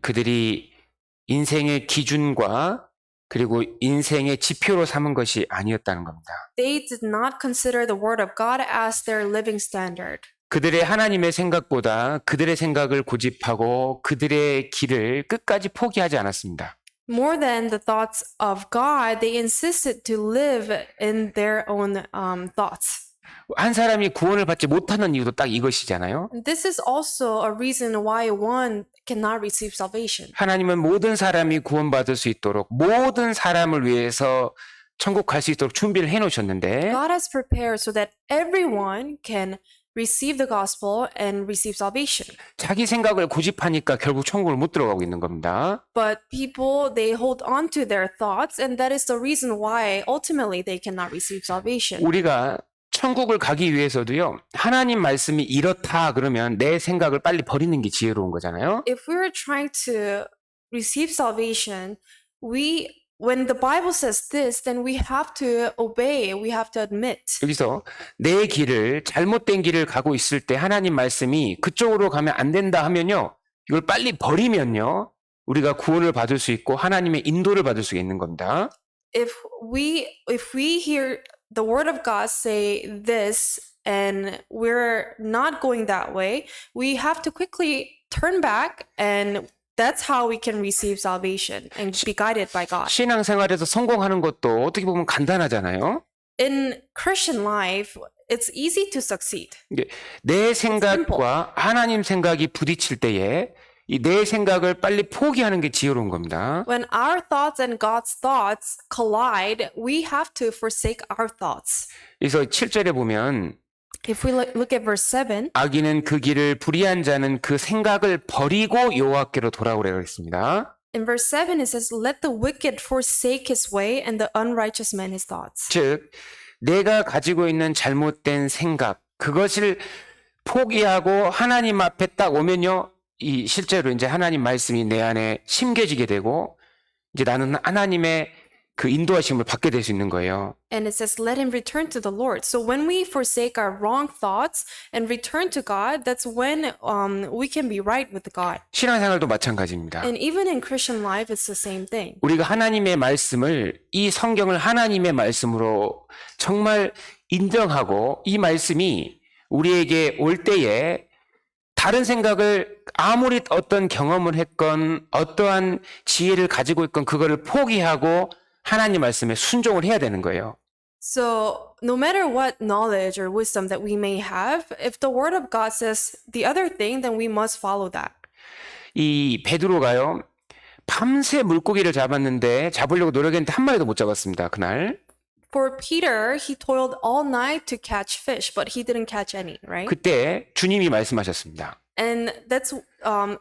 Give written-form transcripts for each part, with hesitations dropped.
그들이 인생의 기준과 그리고 인생의 지표로 삼은 것이 아니었다는 겁니다. They did not consider the word of God as their living standard. 그들의 하나님의 생각보다 그들의 생각을 고집하고 그들의 길을 끝까지 포기하지 않았습니다. More than the thoughts of God, they insisted to live in their own thoughts. 한 사람이 구원을 받지 못하는 이유도 딱 이것이잖아요. This is also a reason why one cannot receive salvation. 하나님은 모든 사람이 구원받을 수 있도록 모든 사람을 위해서 천국 갈 수 있도록 준비를 해놓으셨는데 God has prepared so that everyone can receive the gospel and receive salvation. 자기 생각을 고집하니까 결국 천국을 못 들어가고 있는 겁니다. But people, they hold on to their thoughts, and that is the reason why ultimately they cannot receive salvation. 우리가 천국을 가기 위해서도요. 하나님 말씀이 이렇다 그러면 내 생각을 빨리 버리는 게 지혜로운 거잖아요. If we're trying to receive salvation, when the Bible says this, then we have to obey, we have to admit. 여기서 내 길을 잘못된 길을 가고 있을 때 하나님 말씀이 그쪽으로 가면 안 된다 하면요. 이걸 빨리 버리면요. 우리가 구원을 받을 수 있고 하나님의 인도를 받을 수 있는 겁니다. If we hear the word of God say this and we're not going that way, we have to quickly turn back, and that's how we can receive salvation and be guided by God. 신앙생활에서 성공하는 것도 어떻게 보면 간단하잖아요. In Christian life, it's easy to succeed. 내 생각과 하나님 생각이 부딪힐 때에 이 내 생각을 빨리 포기하는 게 지혜로운 겁니다. When our thoughts and God's thoughts collide, we have to forsake our thoughts. 그래서 7절에 보면 If we look at verse 7, 악인은 그 길을 불의한 자는 그 생각을 버리고 여호와께로 돌아오라고 했습니다. in verse 7 it says, "Let the wicked forsake his way and the unrighteous man his thoughts." 즉 내가 가지고 있는 잘못된 생각 그것을 포기하고 하나님 앞에 딱 오면요. 이 실제로 이제 하나님 말씀이 내 안에 심겨지게 되고 이제 나는 하나님의 그 인도하심을 받게 될 수 있는 거예요. And it says, "Let him return to the Lord." So when we forsake our wrong thoughts and return to God, that's when we can be right with God. 신앙생활도 마찬가지입니다. And even in Christian life, it's the same thing. 우리가 하나님의 말씀을 이 성경을 하나님의 말씀으로 정말 인정하고 이 말씀이 우리에게 올 때에 다른 생각을 아무리 어떤 경험을 했건 어떠한 지혜를 가지고 있건 그거를 포기하고 하나님 말씀에 순종을 해야 되는 거예요. So no matter what knowledge or wisdom that we may have, if the word of God says the other thing, then we must follow that. 이 베드로가요. 밤새 물고기를 잡았는데 잡으려고 노력했는데 한 마리도 못 잡았습니다. 그날. For Peter, he toiled all night to catch fish, but he didn't catch any, right? 그때 주님이 말씀하셨습니다. And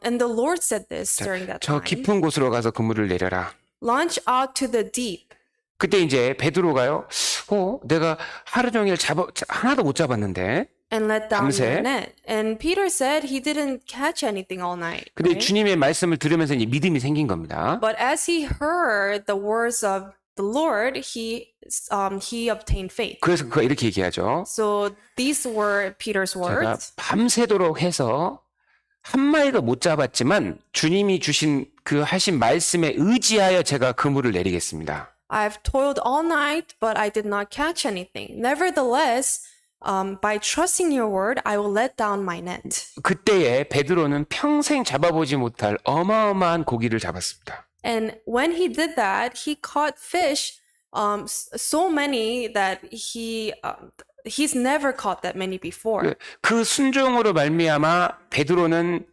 and the Lord said this during that 저 time. 깊은 곳으로 가서 그물을 내려라. Launch out to the deep. 그때 이제 베드로가요. 내가 하루 종일 하나도 못 잡았는데. And let down 밤새. your net. And Peter said he didn't catch anything all night. 근데 right? 주님의 말씀을 들으면서 이제 믿음이 생긴 겁니다. But as he heard the words of the Lord, he obtained faith. 그래서 그거 이렇게 얘기하죠. So these were Peter's 제가 words. 밤새도록 해서 한 마리도 못 잡았지만 주님이 주신 그 하신 말씀에 의지하여 제가 그물을 내리겠습니다. I've toiled all night, but I did not catch anything. Nevertheless, by trusting your word, I will let down my net. 그때에 베드로는 평생 잡아보지 못할 어마어마한 고기를 잡았습니다. And when he did that, he caught fish, so many that he's never caught that many before. 그 순종으로 말미암아 베드로는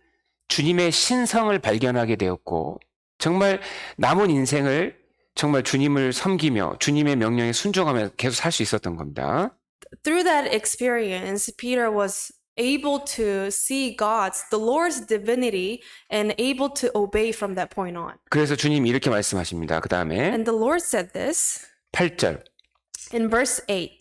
주님의 신성을 발견하게 되었고 정말 남은 인생을 정말 주님을 섬기며 주님의 명령에 순종하며 계속 살 수 있었던 겁니다. Through that experience, Peter was able to see the Lord's divinity and able to obey from that point on. 그래서 주님이 이렇게 말씀하십니다. 그 다음에 And the Lord said this 8절 in verse 8.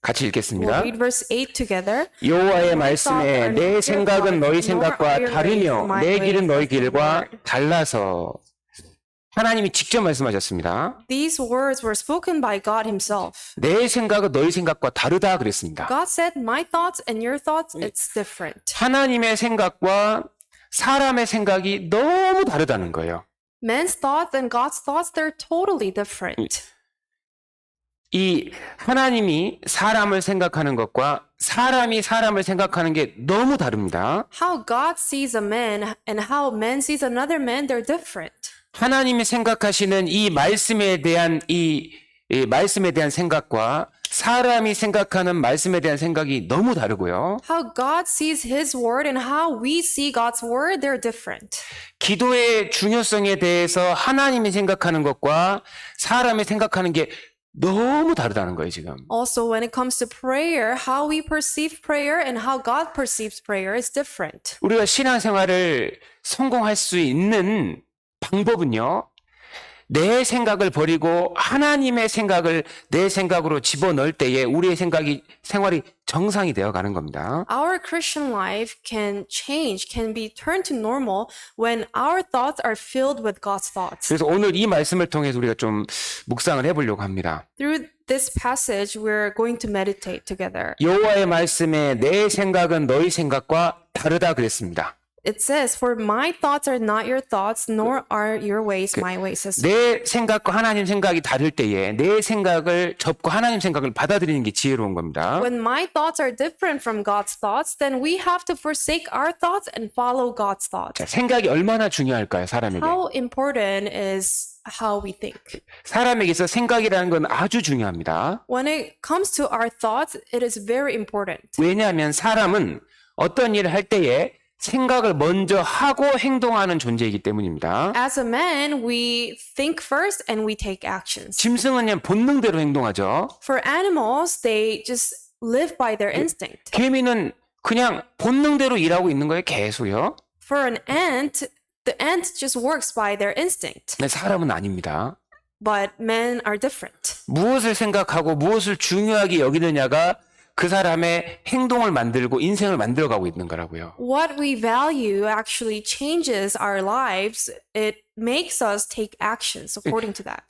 같이 We'll 읽겠습니다. read verse 8 together. 여호와의 말씀에 내 생각은 너희 생각과 다르며 내 길은 너희 길과 달라서 하나님이 직접 말씀하셨습니다. These words were spoken by God himself. 내 생각은 너희 생각과 다르다 그랬습니다. God said, "My thoughts and your thoughts, it's different." 하나님의 생각과 사람의 생각이 너무 다르다는 거예요. Men's thoughts and God's thoughts, they're totally different. 이 하나님이 사람을 생각하는 것과 사람이 사람을 생각하는 게 너무 다릅니다. How God sees a man and how man sees another man, they're different. 하나님이 생각하시는 이 말씀에 대한 이 말씀에 대한 생각과 사람이 생각하는 말씀에 대한 생각이 너무 다르고요. How God sees His word and how we see God's word, they're different. 기도의 중요성에 대해서 하나님이 생각하는 것과 사람이 생각하는 게 너무 다르다는 거예요, 지금. Also, when it comes to prayer, how we perceive prayer and how God perceives prayer is different. 우리가 신앙생활을 성공할 수 있는 방법은요, 내 생각을 버리고 하나님의 생각을 내 생각으로 집어넣을 때에 우리의 생활이 정상이 되어 가는 겁니다. Our Christian life can change, can be turned to normal when our thoughts are filled with God's thoughts. 그래서 오늘 이 말씀을 통해서 우리가 좀 묵상을 해보려고 합니다. Through this passage, we're going to meditate together. 여호와의 말씀에 내 생각은 너희 생각과 다르다 그랬습니다. It says, "For my thoughts are not your thoughts, nor are your ways my ways." As 내 생각과 하나님 생각이 다를 때에 내 생각을 접고 하나님 생각을 받아들이는 게 지혜로운 겁니다. When my thoughts are different from God's thoughts, then we have to forsake our thoughts and follow God's thoughts. 자, 생각이 얼마나 중요할까요, 사람에게? How important is how we think? 사람에게 있어 생각이라는 건 아주 중요합니다. When it comes to our thoughts, it is very important. 왜냐하면 사람은 어떤 일을 할 때에 생각을 먼저 하고 행동하는 존재이기 때문입니다. As a man, we think first and we take actions. 짐승은 그냥 본능대로 행동하죠. For animals, they just live by their instinct. 개미는 그냥 본능대로 일하고 있는 거예요, 계속요. For an ant, the ant just works by their instinct. 근데 사람은 아닙니다. But men are different. 무엇을 생각하고 무엇을 중요하게 여기느냐가 그 사람의 행동을 만들고 인생을 만들어가고 있는 거라고요. What we value actually changes our lives. It makes us take actions according to that.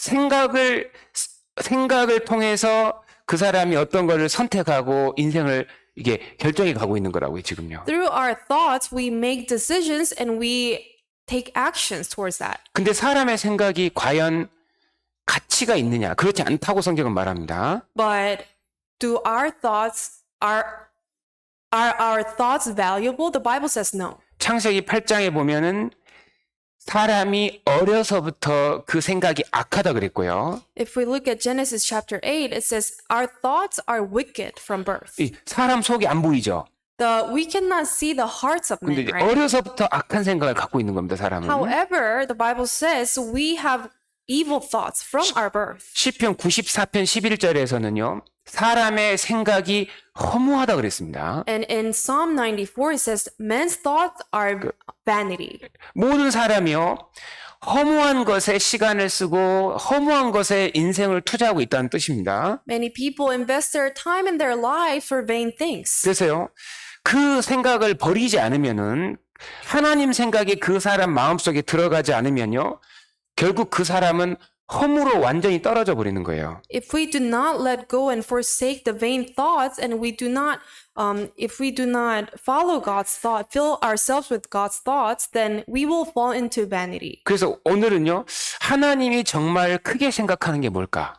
생각을 통해서 그 사람이 어떤 거를 선택하고 인생을 이게 결정해 가고 있는 거라고요, 지금요. Through our thoughts, we make decisions and we take actions towards that. 근데 사람의 생각이 과연 가치가 있느냐? 그렇지 않다고 성경은 말합니다. But do our thoughts are our thoughts valuable? The Bible says no. 창세기 8장에 보면은 사람이 어려서부터 그 생각이 악하다 그랬고요. If we look at Genesis chapter 8, it says our thoughts are wicked from birth. 이 사람 속이 안 보이죠. We cannot see the hearts of 근데 men, 이제 right? 어려서부터 악한 생각을 갖고 있는 겁니다, 사람은. However, the Bible says we have evil thoughts from our birth. 시편 94편 11절에서는요. 사람의 생각이 허무하다 그랬습니다. And in Psalm 94, it says men's thoughts are vanity. 모든 사람이요. 허무한 것에 시간을 쓰고 허무한 것에 인생을 투자하고 있다는 뜻입니다. Many people invest their time and their life for vain things. 그래서요. 그 생각을 버리지 않으면은 하나님 생각이 그 사람 마음속에 들어가지 않으면요. 결국 그 사람은 허무로 완전히 떨어져 버리는 거예요. If we do not let go and forsake the vain thoughts, and we do not, if we do not follow God's thought, fill ourselves with God's thoughts, then we will fall into vanity. 그래서 오늘은요. 하나님이 정말 크게 생각하는 게 뭘까?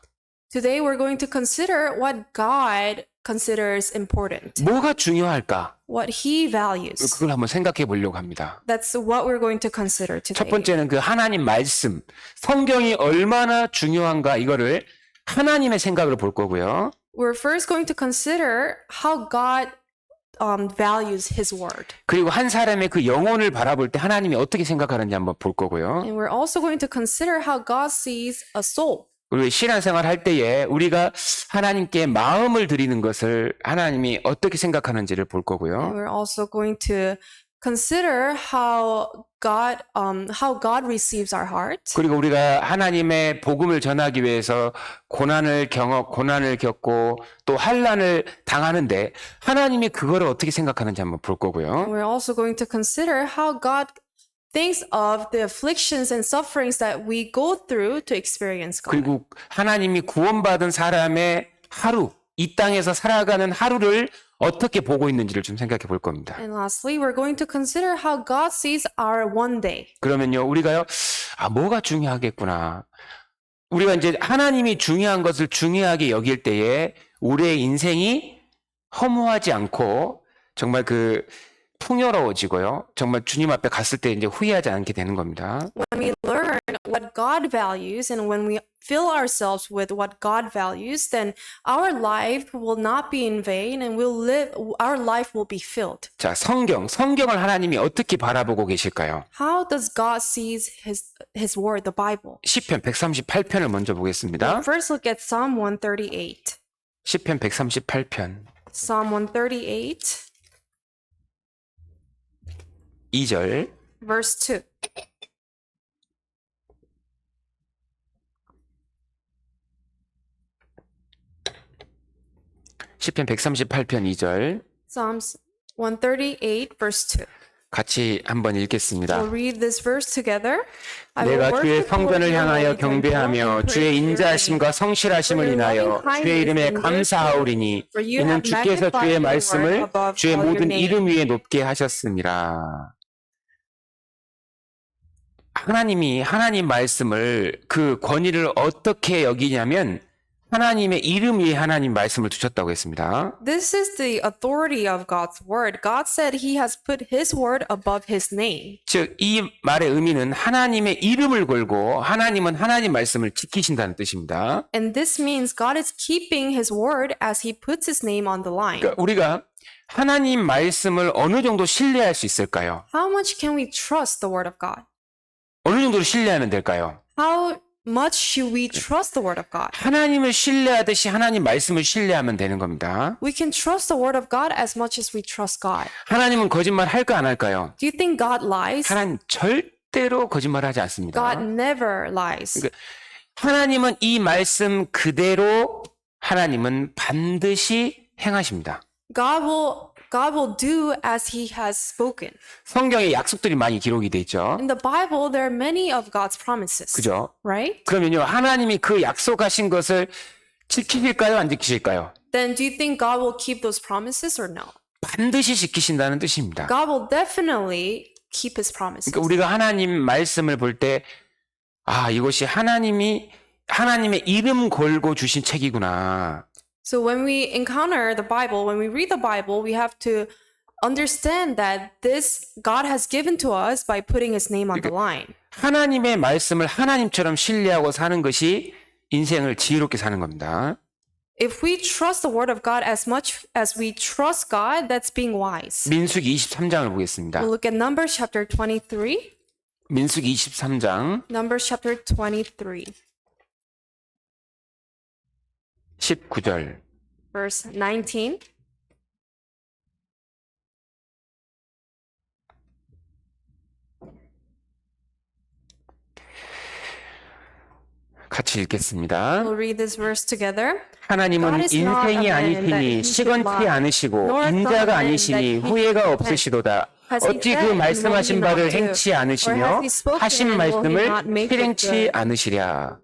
Today we're going to consider what God considers important, 뭐가 중요할까? what He values. 그걸 한번 생각해 보려고 합니다. That's what we're going to consider 첫 today. 번째는 그 하나님 말씀, 성경이 얼마나 중요한가 이거를 하나님의 생각으로 볼 거고요. We're first going to consider how God values His word. 그리고 한 사람의 그 영혼을 바라볼 때 하나님이 어떻게 생각하는지 한번 볼 거고요. And we're also going to consider how God sees a soul. 우리 신앙생활 할 때에 우리가 하나님께 마음을 드리는 것을 하나님이 어떻게 생각하는지를 볼 And 거고요. we're also going to consider how God receives our heart. 그리고 우리가 하나님의 복음을 전하기 위해서 고난을 겪고 또 환난을 당하는데 하나님이 그거를 어떻게 생각하는지 한번 볼 거고요. And we're also going to consider how God thinks of the afflictions and sufferings that we go through to experience God. 그리고 하나님이 구원받은 사람의 하루, 이 땅에서 살아가는 하루를 어떻게 보고 있는지를 좀 생각해 볼 겁니다. And lastly, we're going to consider how God sees our one day. 그러면요, 우리가요, 뭐가 중요하겠구나. 우리가 이제 하나님이 중요한 것을 중요하게 여길 때에 우리의 인생이 허무하지 않고 정말 풍요로워지고요. 정말 주님 앞에 갔을 때 이제 후회하지 않게 되는 겁니다. When we learn what God values and when we fill ourselves with what God values, then our life will not be in vain and our life will be filled. 자, 성경을 하나님이 어떻게 바라보고 계실까요? How does God sees his word, the Bible? 시편 138편을 먼저 보겠습니다. First look at Psalm 138. 시편 138편 Psalm 138, 2절. verse 2. 시편 138편 2절. Psalms 138, verse 2. 같이 한번 읽겠습니다. We'll read this verse together. I will 내가 주의 worship the Lord 성전을 in 향하여 holy temple 경배하며 and 주의 praise your 인자하심과 name. 성실하심을 For your 인하여 loving kindness 주의 이름에 and mercy, 감사하오리니 for you 이는 have 주께서 magnified 주의 the 말씀을 Lord above 주의 all your 모든 name. 이름 위에 높게 하셨습니다. 하나님이 하나님 말씀을 그 권위를 어떻게 여기냐면 하나님의 이름 위에 하나님 말씀을 두셨다고 했습니다. This is the authority of God's word. God said he has put his word above his name. 즉, 이 말의 의미는 하나님의 이름을 걸고 하나님은 하나님 말씀을 지키신다는 뜻입니다. And this means God is keeping his word as he puts his name on the line. 그러니까 우리가 하나님 말씀을 어느 정도 신뢰할 수 있을까요? How much can we trust the word of God? 어느 정도로 신뢰하면 될까요? How much should we trust the word of God? 하나님을 신뢰하듯이 하나님 말씀을 신뢰하면 되는 겁니다. We can trust the word of God as much as we trust God. 하나님은 거짓말 할까 안 할까요? Do you think God lies? 하나님 절대로 거짓말하지 않습니다. God never lies. 하나님은 이 말씀 그대로 하나님은 반드시 행하십니다. God will do as he has spoken. 성경에 약속들이 많이 기록이 돼 있죠. In the Bible, there are many of God's promises. 그죠? Right? 그러면요, 하나님이 그 약속하신 것을 지키실까요? 안 지키실까요? Then do you think God will keep those promises or no? 반드시 지키신다는 뜻입니다. God will definitely keep his promises. 그러니까 우리가 하나님 말씀을 볼 때, 이것이 하나님의 이름 걸고 주신 책이구나. So when we encounter the Bible, when we read the Bible, we have to understand that this God has given to us by putting his name on the line. 하나님의 말씀을 하나님처럼 신뢰하고 사는 것이 인생을 지혜롭게 사는 겁니다. If we trust the word of God as much as we trust God, that's being wise. 민수기 23장을 보겠습니다. We'll look at Numbers chapter 23. 민수기 23장 Numbers chapter 23, 19절. verse 19. 같이 읽겠습니다. We'll read this verse together. 하나님은 God is not 인생이 a man 아니시니 that he should 시건치 lie, 않으시고 nor the 인자가 man that 아니시니 he 후회가 should 없으시도다. Has he 어찌 said 그 and will 말씀하신 he 바를 not do? 행치 Or 않으시며 has he spoken 하신 and will he 말씀을 not make it 실행치 good? 않으시랴.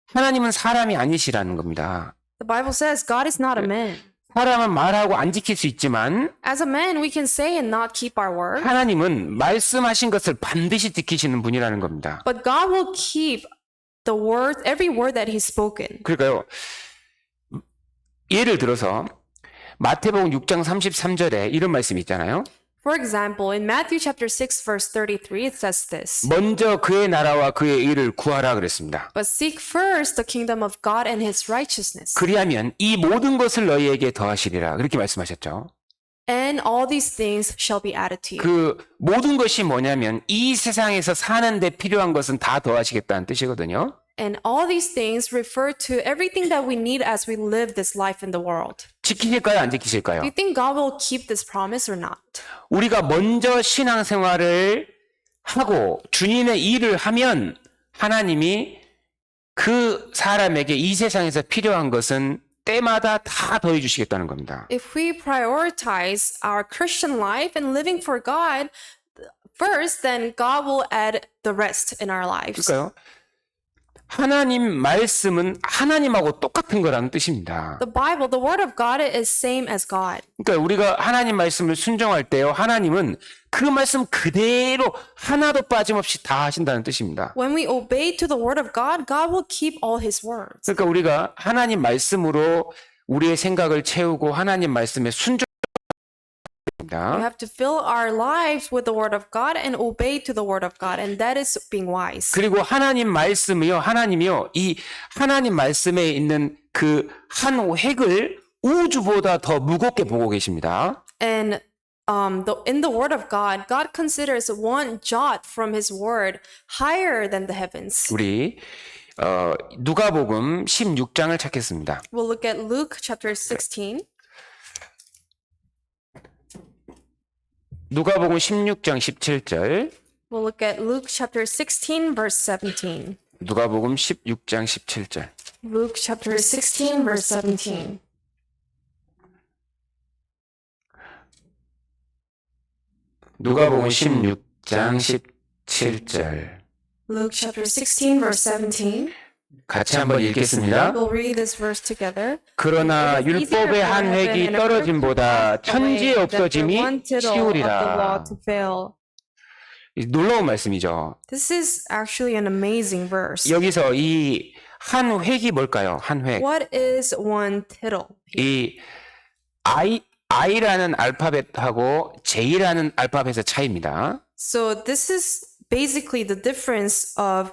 하나님은 사람이 아니시라는 겁니다. The Bible says God is not a man. 사람은 말하고 안 지킬 수 있지만 As a man, we can say and not keep our word, 하나님은 말씀하신 것을 반드시 지키시는 분이라는 겁니다. but God will keep the word, every word that He's spoken. 그러니까요. 예를 들어서 마태복음 6장 33절에 이런 말씀이 있잖아요. For example, in Matthew chapter 6, verse 33, it says this: 먼저 그의 나라와 그의 의를 구하라 그랬습니다. But seek first the kingdom of God and His righteousness, 그리하면 이 모든 것을 너희에게 더하시리라. 그렇게 말씀하셨죠. and all these things shall be added to you. 그 모든 것이 뭐냐면 이 세상에서 사는데 필요한 것은 다 더하시겠다는 뜻이거든요. And all these things refer to everything that we need as we live this life in the world. 지키실까요? 안 Do 지키실까요? you think God will keep this promise or not? 우리가 먼저 신앙생활을 하고 주님의 일을 하면 하나님이 그 사람에게 이 세상에서 필요한 것은 때마다 다 더해 주시겠다는 겁니다. If we prioritize our Christian life and living for God first, then God will add the rest in our lives. 그러니까요. 하나님 말씀은 하나님하고 똑같은 거라는 뜻입니다. The Bible, the Word of God is same as God. 그러니까 우리가 하나님 말씀을 순종할 때요, 하나님은 그 말씀 그대로 하나도 빠짐없이 다 하신다는 뜻입니다. When we obey to the Word of God, God will keep all His words. 그러니까 우리가 하나님 말씀으로 우리의 생각을 채우고 하나님 말씀에 순종합니다. We have to fill our lives with the Word of God and obey to the Word of God, and that is being wise. 그리고 하나님 말씀이요, 하나님이요, 이 하나님 말씀에 있는 그 한 획을 우주보다 더 무겁게 보고 계십니다. And in the Word of God, God considers one jot from His Word higher than the heavens. 우리 누가복음 16장을 찾겠습니다. We'll look at Luke chapter 16. 누가복음 16장 17절. We'll look at Luke chapter 16, verse 17. 누가복음 16장 17절. Luke chapter 16, verse 17. 누가복음 16장 17절. Luke chapter 16, verse 17. 같이 한번 읽겠습니다. We'll read this verse together. 그러나 율법의 한 획이 떨어짐보다 천지의 없어짐이 쉬우리라. 놀라운 말씀이죠. This is actually an amazing verse. 여기서 이 한 획이 뭘까요? 한 획. What is one tittle? 이 I라는 알파벳하고 J라는 알파벳의 차이입니다. So this is basically the difference of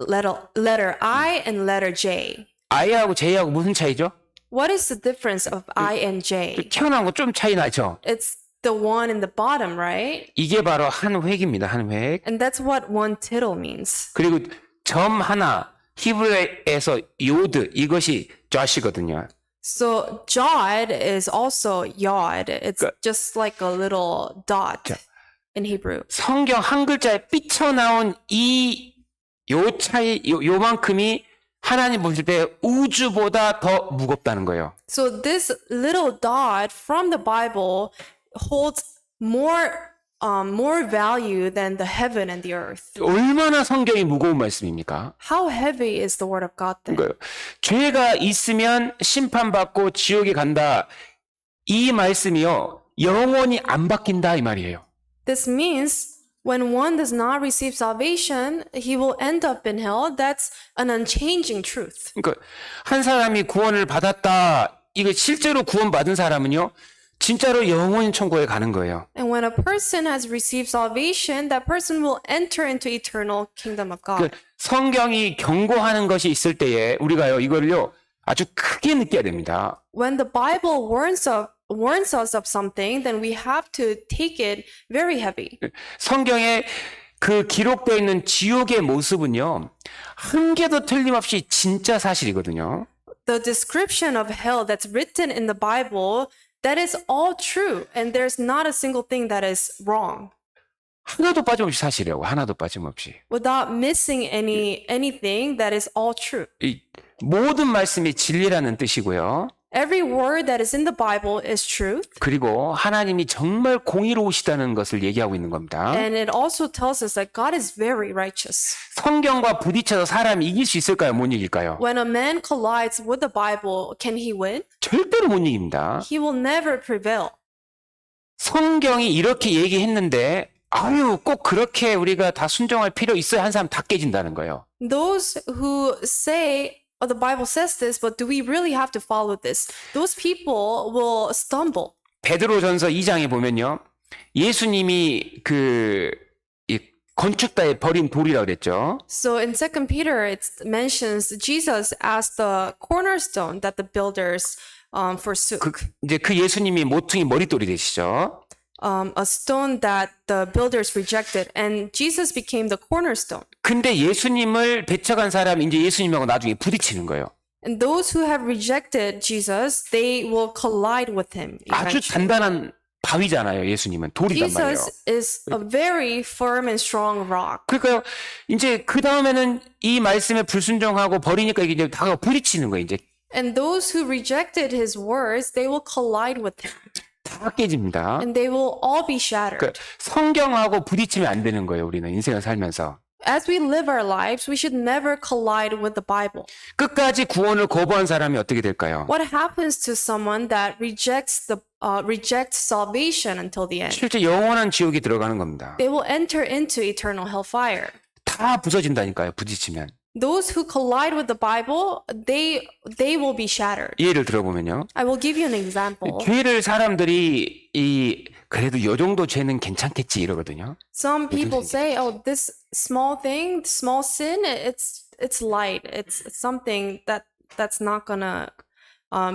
letter I and letter J. I하고 J하고 무슨 차이죠? What is the difference of I and J? 튀어나온 거 좀 차이 나죠? It's the one in the bottom, right? 이게 바로 한 획입니다. 한 획. And that's what one tittle means. 그리고 점 하나 히브리어에서 요드 이것이 좌시거든요. So jod is also yod. It's just like a little dot in Hebrew. 성경 한 글자에 삐쳐나온 요 차이 요만큼이 하나님 보실 때 우주보다 더 무겁다는 거예요. So this little dot from the Bible holds more value than the heaven and the earth. 얼마나 성경이 무거운 말씀입니까? How heavy is the word of God then? 그러니까요. 죄가 있으면 심판받고 지옥에 간다. 이 말씀이요. 영원히 안 바뀐다 이 말이에요. This means when one does not receive salvation, he will end up in hell. That's an unchanging truth. 그러니까 한 사람이 구원을 받았다. 이거 실제로 구원받은 사람은요. 진짜로 영원히 천국에 가는 거예요. And when a person has received salvation, that person will enter into eternal kingdom of God. 성경이 경고하는 것이 있을 때에 우리가요 이거를요 아주 크게 느껴야 됩니다. When the Bible warns us of something, then we have to take it very heavy. 성경에 그 기록되어 있는 지옥의 모습은요 한 개도 틀림없이 진짜 사실이거든요. The description of hell that's written in the Bible, that is all true, and there's not a single thing that is wrong. 하나도 빠짐없이 사실이라고 하나도 빠짐없이. Without missing anything, that is all true. 이 모든 말씀이 진리라는 뜻이고요. Every word that is in the Bible is truth. 그리고 하나님이 정말 공의로우시다는 것을 얘기하고 있는 겁니다. And it also tells us that God is very righteous. 성경과 부딪혀서 사람이 이길 수 있을까요? 못 이길까요? When a man collides with the Bible, can he win? 절대로 못 이깁니다. He will never prevail. 성경이 이렇게 얘기했는데 아유 꼭 그렇게 우리가 다 순종할 필요 있어야 한 사람 다 깨진다는 거예요. Those who say, oh, the Bible says this, but do we really have to follow this? Those people will stumble. 베드로전서 2장에 보면요. 예수님이 이 건축자의 버린 돌이라고 그랬죠. So in 2 Peter, it mentions Jesus as the cornerstone that the builders forsook. 이제 그 예수님이 모퉁이 머릿돌이 되시죠. A stone that the builders rejected, and Jesus became the cornerstone. 근데 예수님을 배척한 사람이 이제 예수님하고 나중에 부딪히는 거예요. And those who have rejected Jesus, they will collide with him. 아주 eventually. 단단한 바위잖아요. 예수님은 돌이단 말이에요. Jesus is a very firm and strong rock. 그러니까요. 이제 그 다음에는 이 말씀에 불순종하고 버리니까 이게 다 부딪히는 거예요. 이제 And those who rejected his words, they will collide with him. 다 깨집니다. And they will all be shattered. 그러니까 성경하고 부딪히면 안 되는 거예요. 우리는 인생을 살면서. as we live our lives, we should never collide with the Bible. 끝까지 구원을 거부한 사람이 어떻게 될까요? What happens to someone that rejects salvation until the end? 실제 영원한 지옥에 들어가는 겁니다. They will enter into eternal hellfire. 다 부서진다니까요. 부딪히면. Those who collide with the Bible, they will be shattered. 예를 들어보면요. I will give you an example. 죄를 사람들이 그래도 요 정도 죄는 괜찮겠지 이러거든요. Some people say, "Oh, this small thing, small sin, it's light. It's something that's not gonna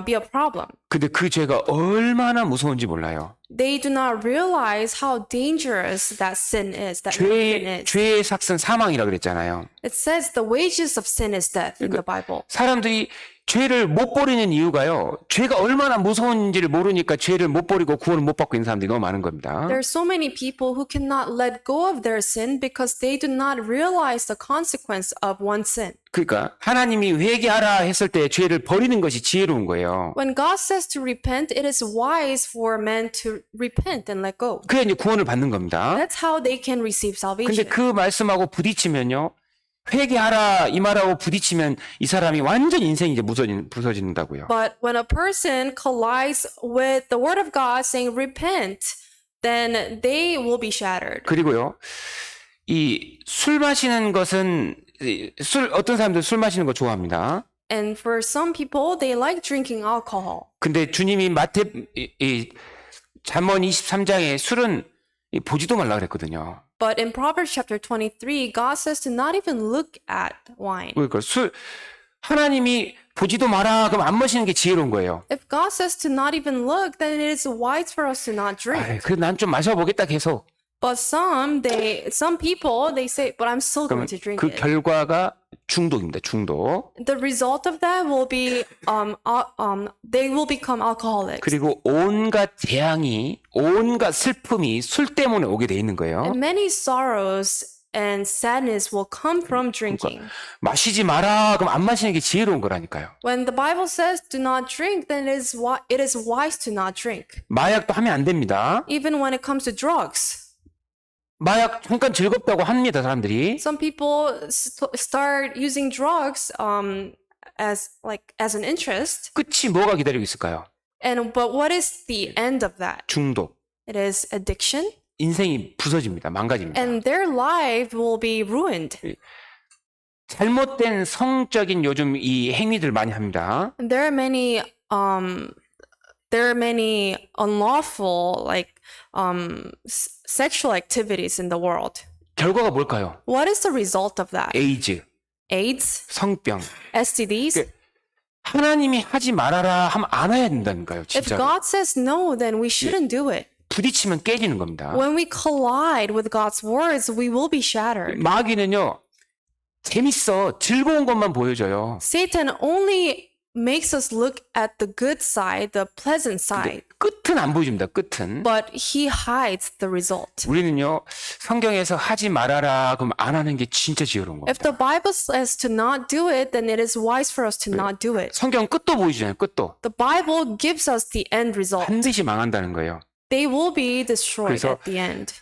be a problem." 근데 그 죄가 얼마나 무서운지 몰라요. They do not realize how dangerous that sin is. That sin is. 죄의 삭은 사망이라 그랬잖아요. It says the wages of sin is death in the Bible. 사람들이 죄를 못 버리는 이유가요. 죄가 얼마나 무서운지를 모르니까 죄를 못 버리고 구원을 못 받고 있는 사람들이 너무 많은 겁니다. There are so many people who cannot let go of their sin because they do not realize the consequence of one sin. 그러니까 하나님이 회개하라 했을 때 죄를 버리는 것이 지혜로운 거예요. When God says to repent, it is wise for men to repent and let go. 그래야 이제 구원을 받는 겁니다. That's how they can receive 근데 salvation. 그 말씀하고 부딪히면요. 회개하라 이 말하고 부딪히면 이 사람이 완전 인생이 이제 부서진다고요. But when a person collides with the word of God saying repent, then they will be shattered. 그리고요. 이 술 마시는 것은 어떤 사람들 술 마시는 거 좋아합니다. And for some people, they like drinking alcohol. 근데 주님이 잠언 23장에 술은 보지도 말라 그랬거든요. But in Proverbs chapter 23, God says to not even look at wine. 그러니까 하나님이 보지도 마라 그럼 안 마시는 게 지혜로운 거예요. If God says to not even look, then it is wise for us to not drink. 그래 난 좀 마셔보겠다 계속. But some people, they say, but I'm still going 그러면 to drink 그 it. 결과가 중독입니다. 중독. The result of that will be, they will become alcoholics. 그리고 온갖 재앙이, 온갖 슬픔이 술 때문에 오게 돼 있는 거예요. And many sorrows and sadness will come from drinking. 마시지 마라 그럼 안 마시는 게 지혜로운 거라니까요. When the Bible says do not drink, then it is wise to not drink. 마약도 하면 안 됩니다. Even when it comes to drugs. 마약 잠깐 즐겁다고 합니다, 사람들이. Some people start using drugs as an interest. 끝이 뭐가 기다리고 있을까요? But what is the end of that? 중독. It is addiction. 인생이 부서집니다. 망가집니다. And their life will be ruined. 잘못된 성적인 요즘 이 행위들 많이 합니다. And there are many unlawful sexual activities in the world. 결과가 뭘까요? What is the result of that? 에이즈, AIDS, 성병. STDs. 하나님이 하지 말아라 하면 안 해야 된다니까요. If 진짜로. God says no, then we shouldn't do it. 부딪히면 깨지는 겁니다. When we collide with God's words, we will be shattered. 마귀는요. 재밌어. 즐거운 것만 보여줘요. Satan only makes us look at the good side, the pleasant side, 끝은 안 보여줍니다. 끝은. but he hides the result. 우리는요. 성경에서 하지 말아라 그럼 안 하는 게 진짜 지혜로운 If 겁니다. the Bible says to not do it, then it is wise for us to not do it. 성경 끝도 보여주잖아요. 끝도. The Bible gives us the end result. 반드시 망한다는 거예요. They will be destroyed 그래서 at the end.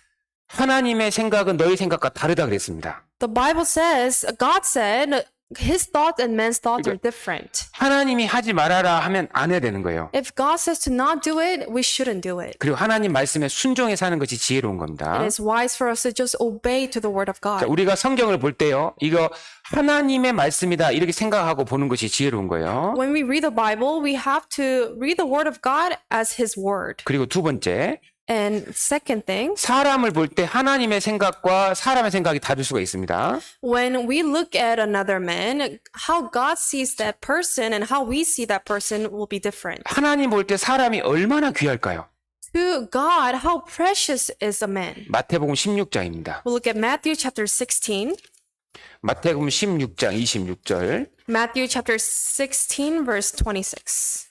하나님의 생각은 너희 생각과 다르다 그랬습니다. The Bible says, God said, his thoughts and man's thoughts are different. 하나님이 하지 말아라 하면 안 해야 되는 거예요. If God says to not do it, we shouldn't do it. 그리고 하나님 말씀에 순종해 사는 것이 지혜로운 겁니다. It is wise for us to just obey to the word of 자, God. 우리가 성경을 볼 때요. 이거 하나님의 말씀이다 이렇게 생각하고 보는 것이 지혜로운 거예요. When we read the Bible, we have to read the word of God as his word. 그리고 두 번째, And second thing, 사람을 볼 때 하나님의 생각과 사람의 생각이 다를 수가 있습니다. when we look at another man, how God sees that person and how we see that person will be different. 하나님 볼 때 사람이 얼마나 귀할까요? To God, how precious is a man. 마태복음 16장입니다. We'll look at Matthew chapter 16. 마태복음 16장 26절. Matthew chapter 16, verse 26.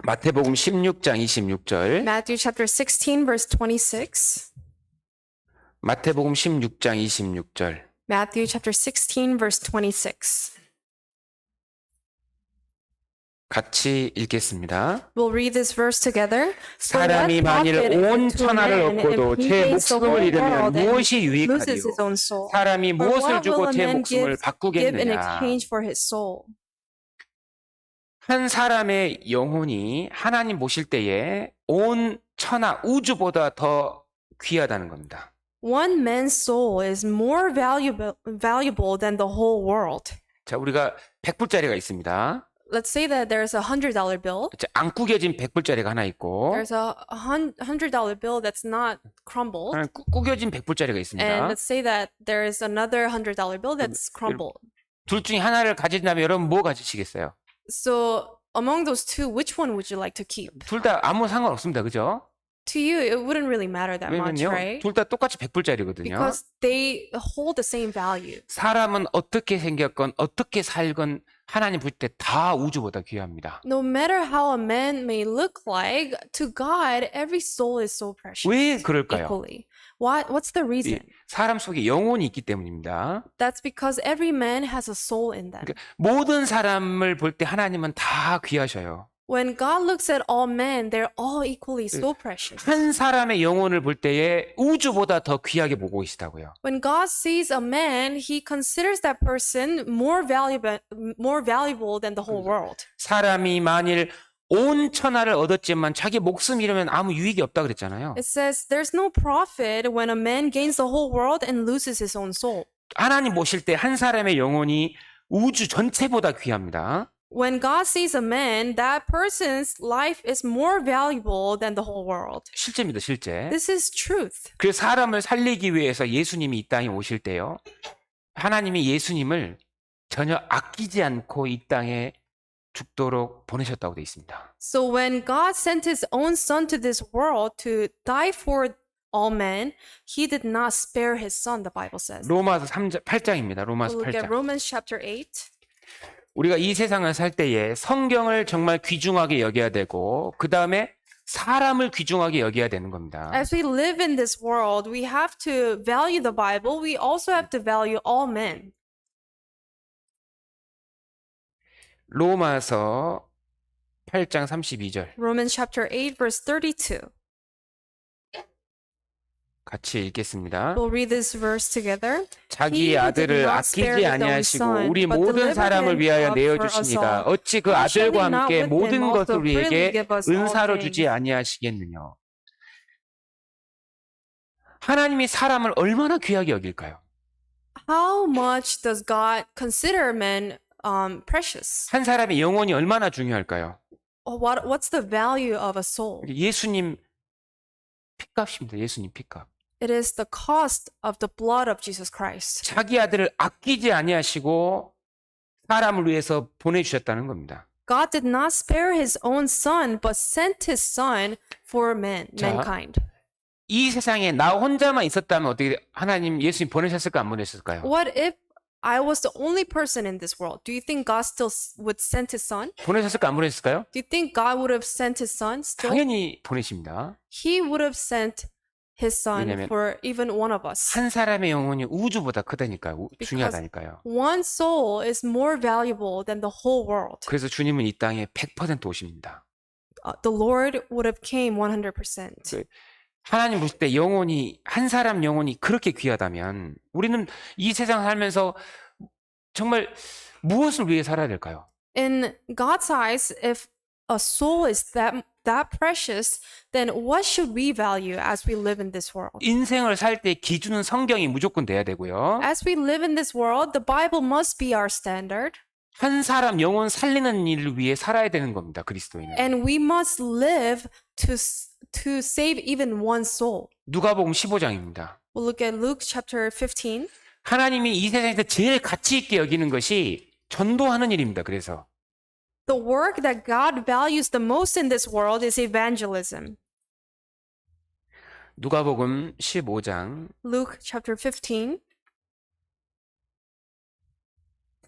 마태복음 16장 26절. Matthew chapter 16, verse 26. 마태복음 16장 26절. Matthew chapter 16, verse 26. 같이 읽겠습니다. We'll read this verse together. For what 사람이 만일 profit 온 is it to a 천하를 man 얻고도 if he 제 gains the 목숨을 whole 잃으면 world and 무엇이 loses 유익하리요? his own soul? 사람이 For 무엇을 what will 주고 a 제 man 목숨을 give in 바꾸겠느냐? exchange for his soul? 한 사람의 영혼이 하나님 보실 때에 온 천하 우주보다 더 귀하다는 겁니다. One man's soul is more valuable than the whole world. 자, 우리가 100불짜리가 있습니다. Let's say that there's a $100 bill. 자, 안 구겨진 100불짜리가 하나 있고 There's a $100 bill that's not crumbled. 하나 구겨진 100불짜리가 And 있습니다. let's say that there is another $100 bill that's crumbled. 둘 중에 하나를 가진다면 여러분 뭐 가지시겠어요? So among those two, which one would you like to keep? 둘 다 아무 상관없습니다. 그죠? To you, it wouldn't really matter that much, 왜냐면요. right? 둘 다 똑같이 100불짜리거든요. Because they hold the same value. 사람은 어떻게 생겼건 어떻게 살건 하나님 볼 때 다 우주보다 귀합니다. No matter how a man may look like, to God, every soul is so precious. 왜 그럴까요? Equally. What's the 이 reason? 사람 속에 영혼이 있기 때문입니다. That's because every man has a soul in them. 그러니까 모든 사람을 볼 때 하나님은 다 귀하셔요. When God looks at all men, they're all equally so precious. 한 사람의 영혼을 볼 때에 우주보다 더 귀하게 보고 계시다고요. When God sees a man, he considers that person more valuable than the whole world. 사람이 만일 온 천하를 얻었지만 자기 목숨 잃으면 아무 유익이 없다 그랬잖아요. It says there's no profit when a man gains the whole world and loses his own soul. 하나님 보실 때 한 사람의 영혼이 우주 전체보다 귀합니다. When God sees a man, that person's life is more valuable than the whole world. 실제입니다, 실제. This is truth. 그 사람을 살리기 위해서 예수님이 이 땅에 오실 때요. 하나님이 예수님을 전혀 아끼지 않고 이 땅에 죽도록 보내셨다고 되어 있습니다. So when God sent his own son to this world to die for all men, he did not spare his son, the Bible says. 로마서 8장입니다. 로마서 We'll look at 8장. Romans chapter 8. 우리가 이 세상을 살 때에 성경을 정말 귀중하게 여겨야 되고 그 다음에 사람을 귀중하게 여겨야 되는 겁니다. As we live in this world, we have to value the Bible. We also have to value all men. 로마서 8장 32절 Romans chapter 8, verse 32. 같이 읽겠습니다. We'll read this verse together. 자기 아들을 아끼지 아니하시고 우리 모든 사람을 위하여 내어주시니까 어찌 그 아들과 함께 모든 것을 우리에게 은사로 주지 아니하시겠느냐. 하나님이 사람을 얼마나 귀하게 여길까요? How much does God consider men precious? 한 사람의 영혼이 얼마나 중요할까요? What's the value of a soul? 예수님 핏값입니다. 예수님 핏값. It is the cost of the blood of Jesus Christ. 자기 아들을 아끼지 아니하시고 사람을 위해서 보내주셨다는 겁니다. God did not spare his own son, but sent his son for mankind. 이 세상에 나 혼자만 있었다면 어떻게 하나님 예수님 보내셨을까 안 보내셨을까요? What if I was the only person in this world? Do you think God still would send his son? 보내셨을까 안 보내셨을까요? Do you think God would have sent his son still? 당연히 보내십니다. He would have sent his son 왜냐면 for even one of us. 한 사람의 영혼이 우주보다 크다니까요. 중요하다니까요. One soul is more valuable than the whole world. 그래서 주님은 이 땅에 100% 오십니다. The Lord would have came 100%. 하나님 보실 때 영혼이 한 사람 영혼이 그렇게 귀하다면 우리는 이 세상 살면서 정말 무엇을 위해 살아야 될까요? In God's eyes, if a soul is that precious, then what should we value as we live in this world? 인생을 살 때 기준은 성경이 무조건 돼야 되고요. As we live in this world, the Bible must be our standard, 한 사람 영혼 살리는 일을 위해 살아야 되는 겁니다. 그리스도인은. and we must live to save even one soul. 누가복음 15장입니다. We'll look at Luke chapter 15. 하나님이 이 세상에서 제일 가치 있게 여기는 것이 전도하는 일입니다. 그래서 The work that God values the most in this world is evangelism. 누가복음 15장 Luke chapter 15,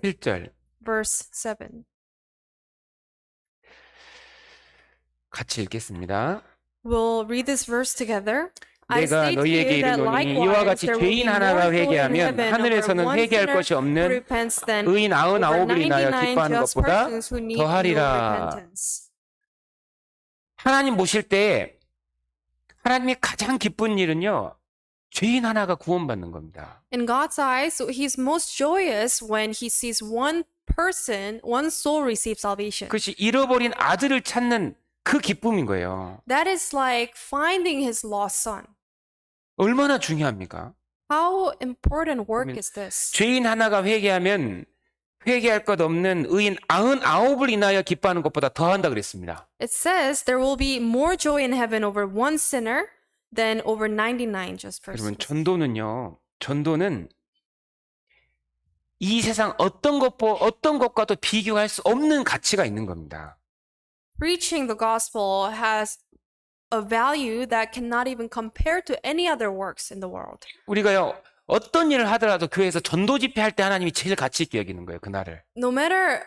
1절 verse 7. 같이 읽겠습니다. We'll read this verse together. I 내가 say to 너희에게 you that 이르노니 이와 likewise 같이 there will be 죄인 more 하나가 joy in 회개하면 heaven over 하늘에서는 one 회개할 sinner 것이 who 없는 repents than 의인 over 99을 인하여 99 기뻐하는 just 것보다 persons who need no 더하리라. repentance. 하나님 보실 때 하나님이 가장 기쁜 일은요, 죄인 하나가 구원받는 겁니다. In God's eyes, He's most joyous when He sees one person, one soul receive salvation. 그것이 잃어버린 아들을 찾는 그 기쁨인 거예요. That is like finding His lost son. 얼마나 중요합니까? How important work 그러면 is this? 죄인 하나가 회개하면 회개할 것 없는 의인 99을 인하여 기뻐하는 것보다 더한다 그랬습니다. It says there will be more joy in heaven over one sinner than over 99 just 여러분, persons. 전도는 이 세상 어떤 것과도 비교할 수 없는 가치가 있는 겁니다. Preaching the gospel has a value that cannot even compare to any other works in the world. 우리가요, 어떤 일을 하더라도 교회에서 전도 집회할 때 하나님이 제일 가치 있게 여기는 거예요, 그날을. No matter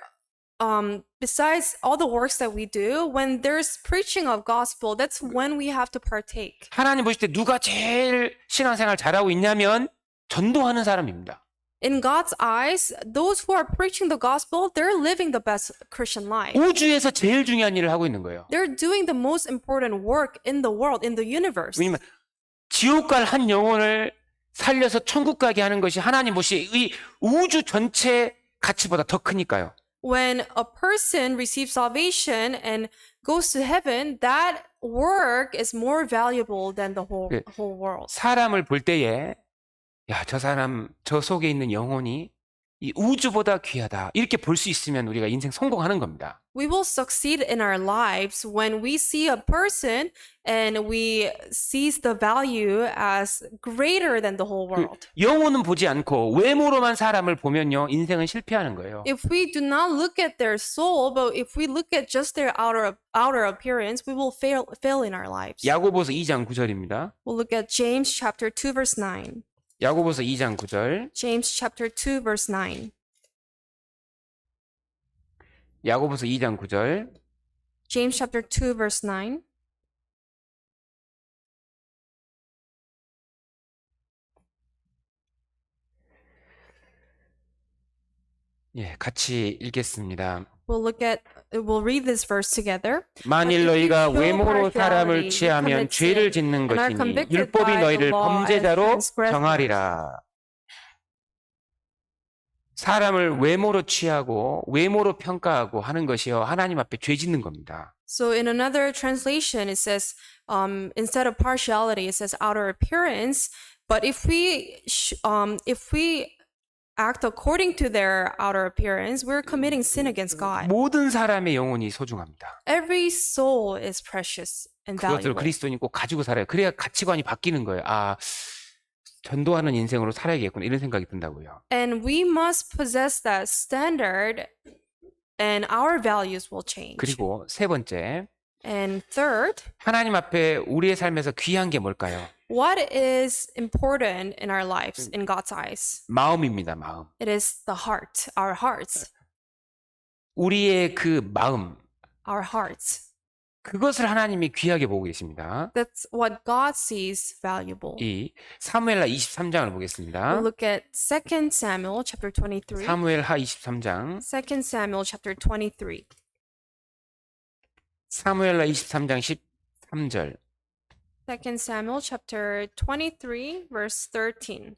besides all the works that we do, when there's preaching of gospel, that's when we have to partake. 하나님 보실 때 누가 제일 신앙생활 잘하고 있냐면 전도하는 사람입니다. In God's eyes, those who are preaching the gospel, they're living the best Christian life. 우주에서 제일 중요한 일을 하고 있는 거예요. They're doing the most important work in the world, in the universe. 왜냐면 지옥 갈 한 영혼을 살려서 천국 가게 하는 것이 하나님 보시 이 우주 전체 가치보다 더 크니까요. When a person receives salvation and goes to heaven, that work is more valuable than the 예. whole world. 사람을 볼 때에 야, 저 사람 저 속에 있는 영혼이 이 우주보다 귀하다. 이렇게 볼 수 있으면 우리가 인생 성공하는 겁니다. We will succeed in our lives when we see a person and we seize the value as greater than the whole 그 world. 영혼은 보지 않고 외모로만 사람을 보면요, 인생은 실패하는 거예요. If we do not look at their soul, but if we look at just their outer appearance, we will fail in our lives. 야고보서 2장 9절입니다. We'll look at James chapter 2 verse 9. 야고보서 2장 9절. James chapter 2 verse 9. 야고보서 2장 9절. James chapter 2 verse 9. 예, 같이 읽겠습니다. We'll read this verse together. 만일 너희가 외모로 사람을 취하면 죄를 짓는 것이니 율법이 너희를 범죄자로 정하리라. 사람을 외모로 취하고 외모로 평가하고 하는 것이요, 하나님 앞에 죄 짓는 겁니다. So in another translation, it says, instead of partiality, it says outer appearance. But if we act according to their outer appearance, we're committing sin against God. 모든 사람의 영혼이 소중합니다. Every soul is precious and 그것을 valuable. 그리스도인이 꼭 가지고 살아요. 그래야 가치관이 바뀌는 거예요. 아, 전도하는 인생으로 살아야겠구나, 이런 생각이 든다고요. And we must possess that standard, and our values will change. 그리고 세 번째, And third, 하나님 앞에 우리의 삶에서 귀한 게 뭘까요? what is important in our lives in God's eyes? 마음입니다, 마음. It is the heart, our hearts, 우리의 그 마음, our hearts. 그것을 하나님이 귀하게 보고 계십니다. That's what God sees valuable. 이 사무엘하 23장을 We'll 보겠습니다. look at 2 Samuel chapter 23. 사무엘하 23장. 2 Samuel chapter 23. 사무엘하 23장 13절. 2 Samuel chapter 23 verse 13.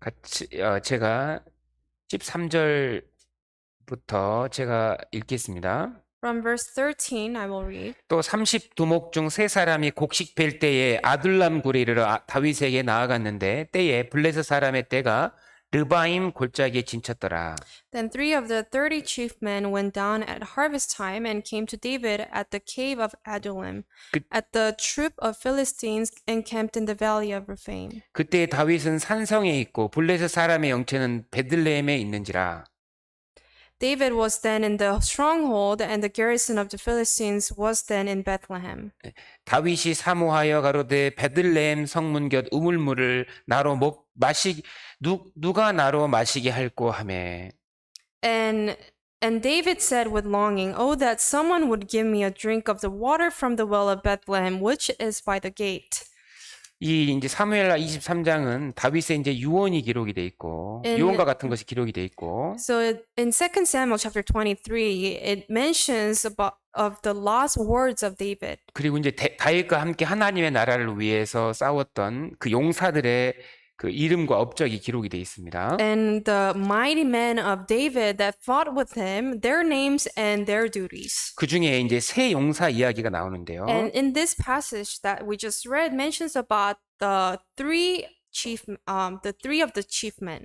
같이 제가 13절부터 제가 읽겠습니다. From verse 13 I will read. 또 30두목 중 세 사람이 곡식 벨 때에 아둘람 굴에 이르러 다윗에게 나아갔는데 때에 블레셋 사람의 떼가 르바임 골짜기에 진쳤더라. Then 3 of the 30 chief men went down at harvest time and came to David at the cave of Adullam, at the troop of Philistines encamped in the valley of Rephaim. 그때 다윗은 산성에 있고 블레셋 사람의 영체는 베들레헴에 있는지라. David was then in the stronghold, and the garrison of the Philistines was then in Bethlehem. 다윗이 사모하여 가로되 베들레헴 성문 곁 우물물을 나로 마시게 할꼬 하매 And David said with longing, "Oh, that someone would give me a drink of the water from the well of Bethlehem, which is by the gate." 이 이제 사무엘하 23장은 다윗의 이제 유언이 기록이 돼 있고 유언과 같은 것이 기록이 돼 있고 So in 2 Samuel chapter 23, it mentions of the last words of David. 그리고 이제 다윗과 함께 하나님의 나라를 위해서 싸웠던 그 용사들의 그 이름과 업적이 기록이 돼 있습니다. And the mighty men of David that fought with him, their names and their duties. 그 중에 이제 세 용사 이야기가 나오는데요. And in this passage that we just read mentions about the three of the chief men.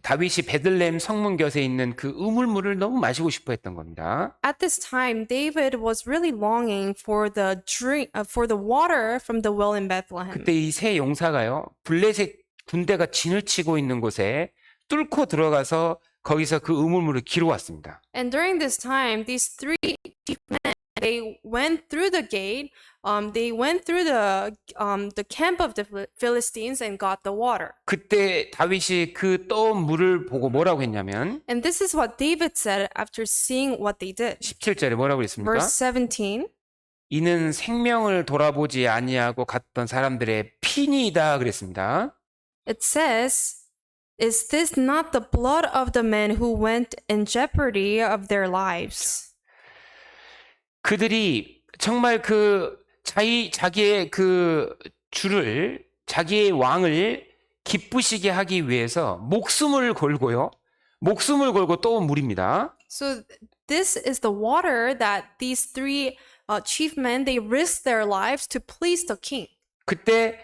다윗이 베들레헴 성문 곁에 있는 그 우물물을 너무 마시고 싶어 했던 겁니다. At this time, David was really longing for for the water from the well in Bethlehem. 그때 이 세 용사가요, 블레셋 군대가 진을 치고 있는 곳에 뚫고 들어가서 거기서 그 우물물을 기르왔습니다. And during this time, these three chief men, they went through the gate. They went through the camp of the Philistines and got the water. 그때 다윗이 그 떠온 물을 보고 뭐라고 했냐면 And this is what David said after seeing what they did. 17절에 뭐라고 했습니까? Verse 17. 이는 생명을 돌아보지 아니하고 갔던 사람들의 피니이다 그랬습니다. It says, "Is this not the blood of the men who went in jeopardy of their lives?" 그들이 정말 자기의 그 주를, 자기의 왕을 기쁘시게 하기 위해서 목숨을 걸고 떠온 물입니다. So this is the water that these three chief men, they risked their lives to please the king. 그때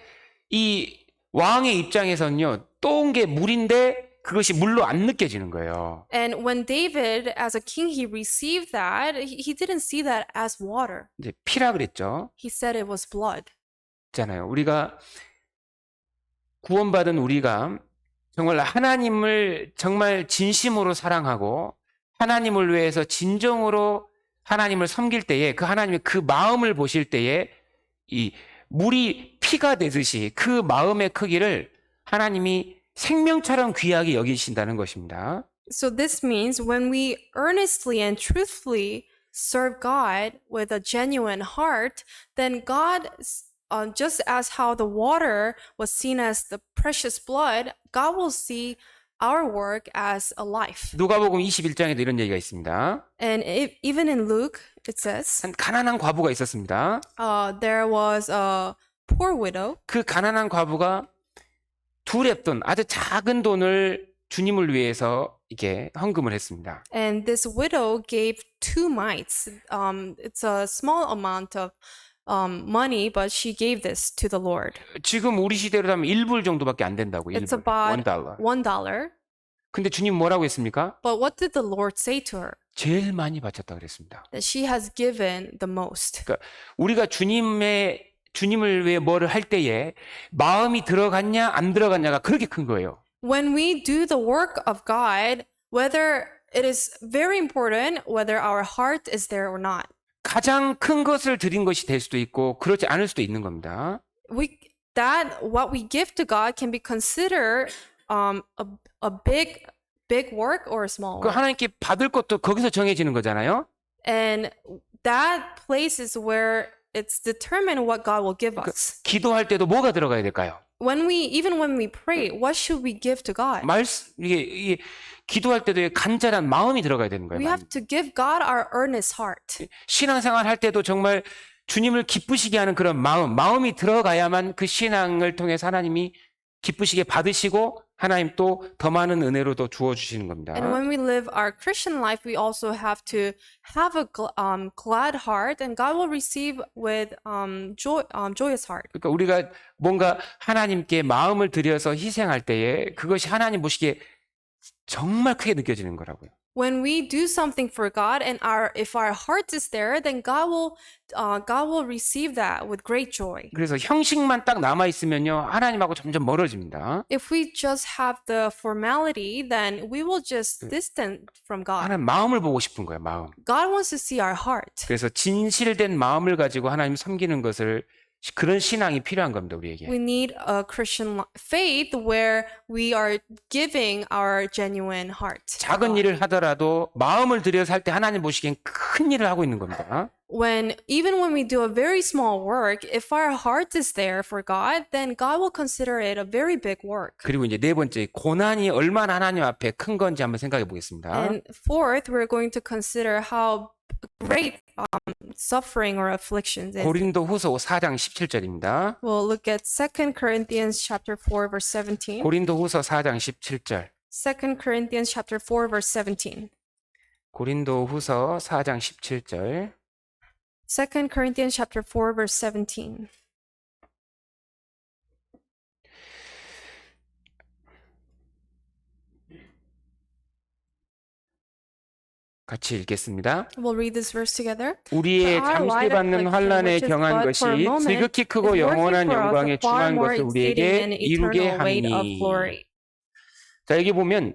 이 왕의 입장에서는요, 떠온 게 물인데 그것이 물로 안 느껴지는 거예요. And when David, as a king, he received that, he didn't see that as water. 이제 피라 그랬죠. He said it was blood. 있잖아요. 우리가 구원받은 우리가 정말 하나님을 정말 진심으로 사랑하고 하나님을 위해서 진정으로 하나님을 섬길 때에 그 하나님의 그 마음을 보실 때에 이 물이 피가 되듯이 그 마음의 크기를 하나님이 생명처럼 귀하게 여기신다는 것입니다. So this means when we earnestly and truthfully serve God with a genuine heart, then God, just as how the water was seen as the precious blood, God will see our work as a life. 누가복음 21장에도 이런 얘기가 있습니다. And even in Luke, it says, 한 가난한 과부가 있었습니다. there was a poor widow. 그 가난한 과부가 두 렙돈, 아주 작은 돈을 주님을 위해서 이게 헌금을 했습니다. And this widow gave 2 mites. It's a small amount of money, but she gave this to the Lord. 지금 우리 시대로 하면 1불 정도밖에 안 된다고. It's 1불. about $1. 근데 주님 뭐라고 했습니까? But what did the Lord say to her? 제일 많이 바쳤다 그랬습니다. That she has given the most. 그러니까 우리가 주님을 위해 뭐를 할 때에 마음이 들어갔냐 안 들어갔냐가 그렇게 큰 거예요. When we do the work of God, whether it is very important whether our heart is there or not. 가장 큰 것을 드린 것이 될 수도 있고 그렇지 않을 수도 있는 겁니다. What we give to God can be considered a big work or a small 그 work. 하나님께 받을 것도 거기서 정해지는 거잖아요. And that place is where it's determined what God will give us. 기도할 때도 뭐가 들어가야 될까요? Even when we pray, what should we give to God? 이게 기도할 때도 간절한 마음이 들어가야 되는 거예요. We have to give God our earnest heart. 신앙생활 할 때도 정말 주님을 기쁘시게 하는 그런 마음이 들어가야만 그 신앙을 통해서 하나님이 기쁘시게 받으시고 하나님 또 더 많은 은혜로 더 주어 주시는 겁니다. And when we live our Christian life, we also have to have a glad heart, and God will receive with joyous heart. 그러니까 우리가 뭔가 하나님께 마음을 들여서 희생할 때에 그것이 하나님 보시기에 정말 크게 느껴지는 거라고요. When we do something for God, and if our heart is there, then God will receive that with great joy. 그래서 형식만 딱 남아 있으면요 하나님하고 점점 멀어집니다. If we just have the formality, then we will just distant from God. 하나님 마음을 보고 싶은 거예요. 마음. God wants to see our heart. 그래서 진실된 마음을 가지고 하나님 섬기는 것을 그런 신앙이 필요한 겁니다, 우리에게. We need a Christian faith where we are giving our genuine heart. to 작은 God. 일을 하더라도 마음을 들여서 할 때 하나님 보시기엔 큰 일을 하고 있는 겁니다. Even when we do a very small work, if our heart is there for God, then God will consider it a very big work. 그리고 이제 네 번째, 고난이 얼마나 하나님 앞에 큰 건지 한번 생각해 보겠습니다. And fourth, we're going to consider how great suffering or afflictions is. 고린도 후서 4장 17절입니다. We'll look at 2 Corinthians chapter 4 verse 17. 고린도 후서 4장 17절. 2 Corinthians chapter 4 verse 17. 고린도 후서 4장 17절. 2 Corinthians chapter 4 verse 17. 같이 읽겠습니다. We'll read this verse together. 우리의 For our 잠시 light 받는 affliction, 환난에 which is 경한 but 것이 for a moment, 지극히 is 크고 working 영원한 for us 영광에 a far 중한 more 것을 exceeding 우리에게 and 이루게 eternal weight of 하니. glory. 자, 여기 보면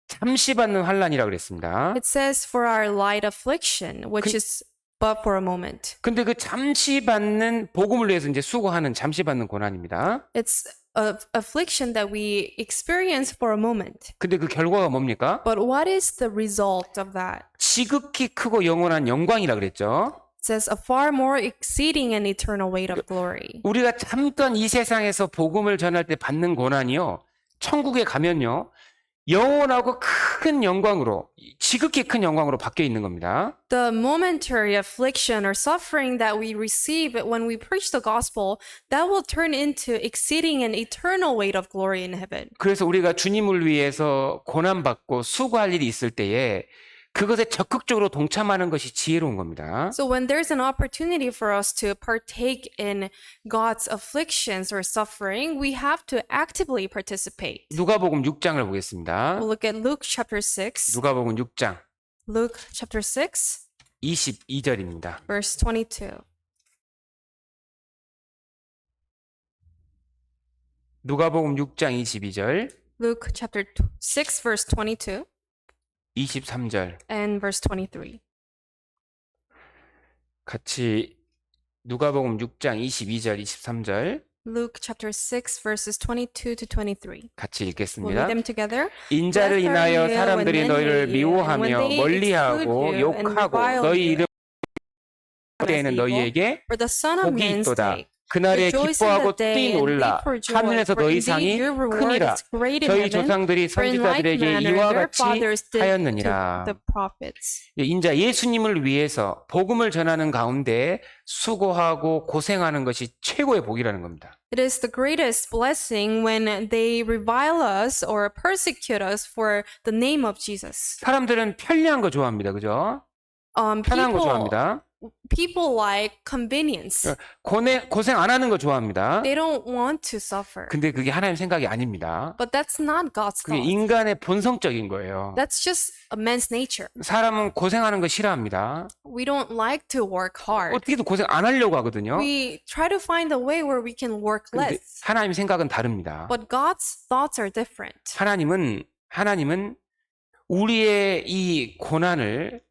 잠시 받는 환난이라고 그랬습니다. It says for our light affliction, which is but for a moment. 근데 그 잠시 받는 복음을 위해서 이제 수고하는 잠시 받는 고난입니다. It's a affliction that we experience for a moment. 근데 그 결과가 뭡니까? But what is the result of that? 지극히 크고 영원한 영광이라 그랬죠. It says a far more exceeding and eternal weight of glory. 우리가 잠깐 이 세상에서 복음을 전할 때 받는 고난이요. 천국에 가면요. 영원하고 큰 영광으로, 지극히 큰 영광으로 바뀌어 있는 겁니다. The momentary affliction or suffering that we receive when we preach the gospel, that will turn into exceeding and eternal weight of glory in heaven. 그래서 우리가 주님을 위해서 고난받고 수고할 일이 있을 때에 그것에 적극적으로 동참하는 것이 지혜로운 겁니다. So when there's an opportunity for us to partake in God's afflictions or suffering, we have to actively participate. 누가복음 6장을 보겠습니다. We'll look at Luke chapter 6. 누가복음 6장 Luke chapter 6, 22절입니다. verse 22. 누가복음 6장 22절, Luke chapter 6, verse 22 23절 and verse 23. 같이 누가복음 6장 22절, 23절 Luke chapter 6, verses 22 to 23. 같이 We'll 읽겠습니다. read them together. 인자를 Blessed are 인하여 you 사람들이 when men 너희를 hate you, and 미워하며 when they 멀리하고 exclude you and 욕하고 revile 너희 you 이름 때에는 as evil, 너희에게 For the Son of 복이 Man's 있도다. sake. 그날에 Rejoice in 기뻐하고 the day and 뛰놀라. leap for joy, 하늘에서 for 너희 indeed 상이 your reward 크니라. is great in 저희 heaven. 조상들이 For in like 선지자들에게 manner 이와 their 같이 fathers did to 하였느니라. the prophets. 인자 예수님을 위해서 복음을 전하는 가운데 수고하고 고생하는 것이 최고의 복이라는 겁니다. It is the greatest blessing when they revile us or persecute us for the name of Jesus. 사람들은 편리한 거 좋아합니다. 그죠? 편한 거 좋아합니다. People like convenience. 고생 안 하는 거 좋아합니다. They don't want to suffer. 근데 그게 하나님 생각이 아닙니다. But that's not God's 그게 thought. 인간의 본성적인 거예요. That's just a man's nature. 사람은 고생하는 거 싫어합니다. We don't like to work hard. 어떻게든 고생 안 하려고 하거든요. We try to find a way where we can work 근데 less. 하나님 생각은 다릅니다. But God's thoughts are different. 하나님은 우리의 이 고난을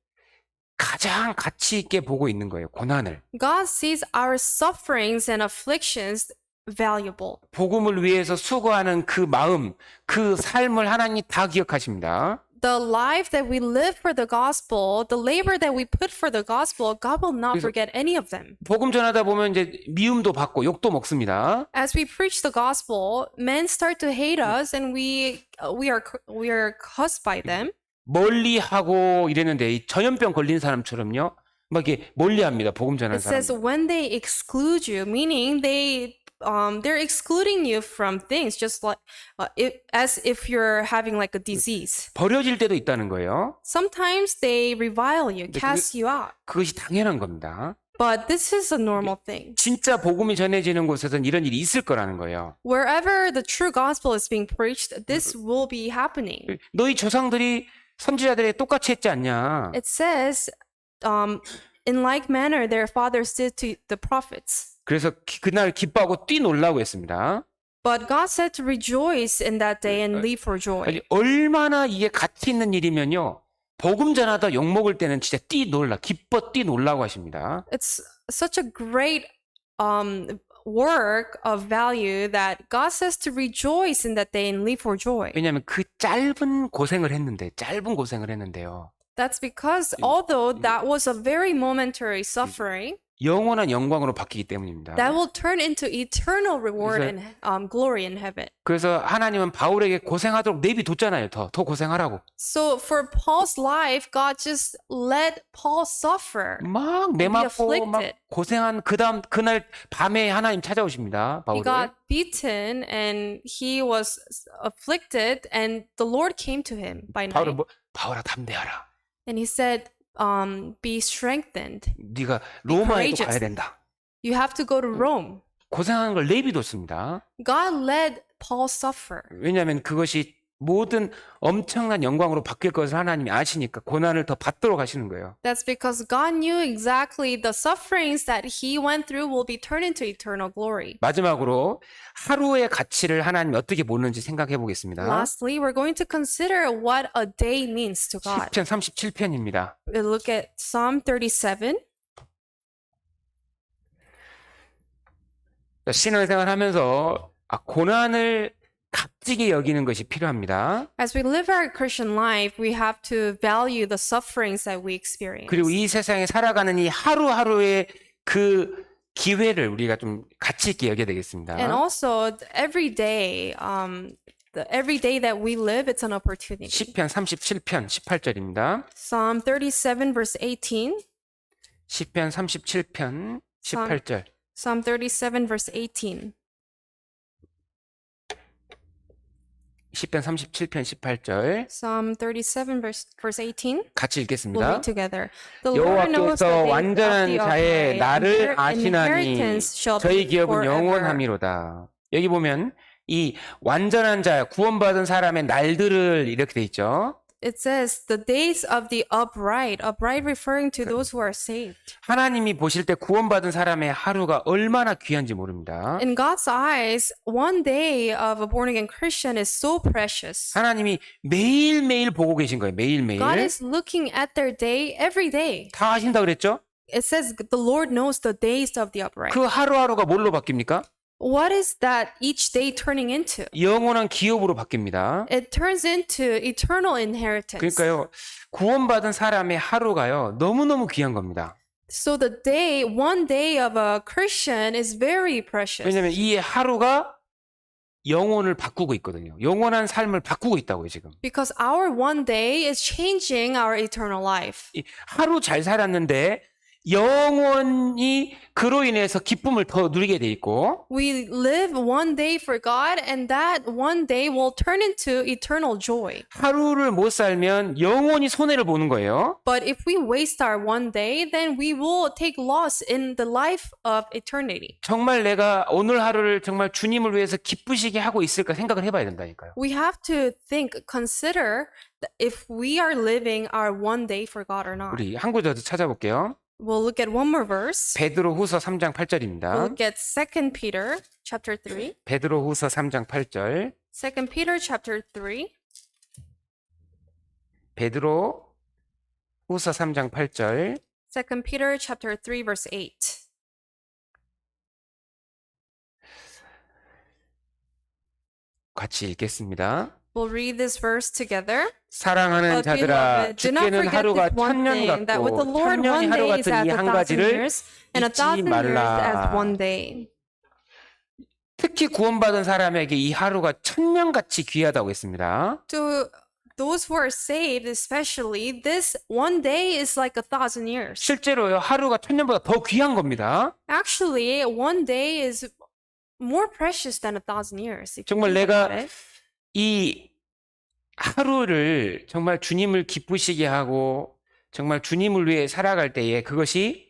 가장 가치 있게 보고 있는 거예요. 고난을. God sees our sufferings and afflictions valuable. 복음을 위해서 수고하는 그 마음, 그 삶을 하나님이 다 기억하십니다. The life that we live for the gospel, the labor that we put for the gospel, God will not 그래서- forget any of them. 복음 전하다 보면 이제 미움도 받고 욕도 먹습니다. As we preach the gospel, men start to hate us, and we are cussed by them. 멀리하고 이랬는데 이 전염병 걸린 사람처럼요. 막 이렇게 멀리합니다. 복음 전하는 It says 사람. when they exclude you, meaning they're excluding you from things, just like as if you're having like a disease. 버려질 때도 있다는 거예요. Sometimes they revile you, cast you out. 그것이 당연한 겁니다. But this is a normal thing. 진짜 복음이 전해지는 곳에서는 이런 일이 있을 거라는 거예요. Wherever the true gospel is being preached, this will be happening. 너희 조상들이 선지자들에게 똑같이 했지 않냐? It says, in like manner, their fathers did to the prophets. 그래서 그날 기뻐하고 뛰놀라고 했습니다. But God said to rejoice in that day and leap for joy. 아니, 얼마나 이게 가치 있는 일이면요. 복음 전하다 욕먹을 때는 진짜 뛰놀라, 기뻐 뛰놀라고 하십니다. It's such a great work of value that God says to rejoice in that day and leap for joy. 왜냐하면 그 짧은 고생을 했는데요. That's because although that was a very momentary suffering, 영원한 영광으로 바뀌기 때문입니다. that will turn into eternal reward 그래서- and glory in heaven. 그래서 하나님은 바울에게 고생하도록 내비뒀잖아요. 더 고생하라고. So for Paul's life, God just let Paul suffer. 막 매 be 맞고 막 afflicted. 고생한 그날 밤에 하나님 찾아오십니다. He 바울을. got beaten and he was afflicted, and the Lord came to him by 바울은 night. 바울아 담대하라. And he said, be strengthened. 네가 로마에도 courageous. 가야 된다. You have to go to Rome. 고생하는 걸 내비뒀습니다. God let Paul suffer 왜냐하면 그것이 모든 엄청난 영광으로 바뀔 것을 하나님이 아시니까 고난을 더 받도록 하시는 거예요. That's because God knew exactly the sufferings that he went through will be turned into eternal glory. 마지막으로 하루의 가치를 하나님이 어떻게 보는지 생각해 보겠습니다. Lastly, we're going to consider what a day means to God. 10편 37편입니다. We'll look at Psalm 37. 신앙생활 하면서 고난을 값지게 여기는 것이 필요합니다. As we live our Christian life, we have to value the sufferings that we experience. 그리고 이 세상에 살아가는 이 하루하루의 그 기회를 우리가 좀 가치 있게 여겨야 되겠습니다. And also, every day that we live, it's an opportunity. 시편 37편 18절입니다. Psalm 37, verse 18. 시편 37편 18절. Psalm 37, verse 18. 시편 37편 18절 Psalm 37, verse 18. 같이 We'll 읽겠습니다. read together. The Lord knows the 여호와께서 days of 완전한 the 자의 upright, 나를 and their 아시나니 inheritance shall 저희 be 기업은 forever. 영원함이로다. 여기 보면 이 완전한 자, 구원받은 사람의 날들을 이렇게 돼 있죠. It says the days of the upright referring to those who are saved. 하나님이 보실 때 구원받은 사람의 하루가 얼마나 귀한지 모릅니다. In God's eyes, one day of a born again Christian is so precious. 하나님이 매일매일 보고 계신 거예요. 매일매일. God is looking at their day every day. 다 하신다 그랬죠? It says the Lord knows the days of the upright. 그 하루하루가 뭘로 바뀝니까? What is that each day turning into? 영원한 기업으로 바뀝니다. It turns into eternal inheritance. 그러니까요. 구원받은 사람의 하루가요. 너무너무 귀한 겁니다. So one day of a Christian is very precious. 왜냐하면 이 하루가 영혼을 바꾸고 있거든요. 영원한 삶을 바꾸고 있다고요, 지금. Because our one day is changing our eternal life. 이 하루 잘 살았는데 영원히 그로 인해서 기쁨을 더 누리게 돼 있고 We live one day for God, and that one day will turn into eternal joy. 하루를 못 살면 영원히 손해를 보는 거예요. But if we waste our one day, then we will take loss in the life of eternity. 정말 내가 오늘 하루를 정말 주님을 위해서 기쁘시게 하고 있을까 생각을 해봐야 된다니까요. We have to consider if we are living our one day for God or not. 우리 한 구절 더 찾아볼게요. We'll look at one more verse. 베드로후서 3장 We'll 8절입니다. look at 2 Peter chapter 3. 베드로후서 3장 8절. 2 Peter chapter 3. 베드로후서 3장 8절. 2 Peter chapter 3 verse 8. 같이 읽겠습니다. We'll read this verse together. 사랑하는 But 자들아, beloved, do not 주께는 forget 하루가 this one 천년 thing, that with the 같고 Lord 천년이 one 하루 day is 같은 as 이 a 한 thousand 가지를 years, and a 잊지 thousand years as 말라. one day. 특히 구원받은 사람에게 이 하루가 천년같이 귀하다고 했습니다. To those who are saved, especially, this one day is like 1,000 years. 실제로요, 하루가 천년보다 더 귀한 겁니다. Actually, one day is more precious than 1,000 years. If you 정말 think 내가 about it. 이 하루를 정말 주님을 기쁘시게 하고 정말 주님을 위해 살아갈 때에 그것이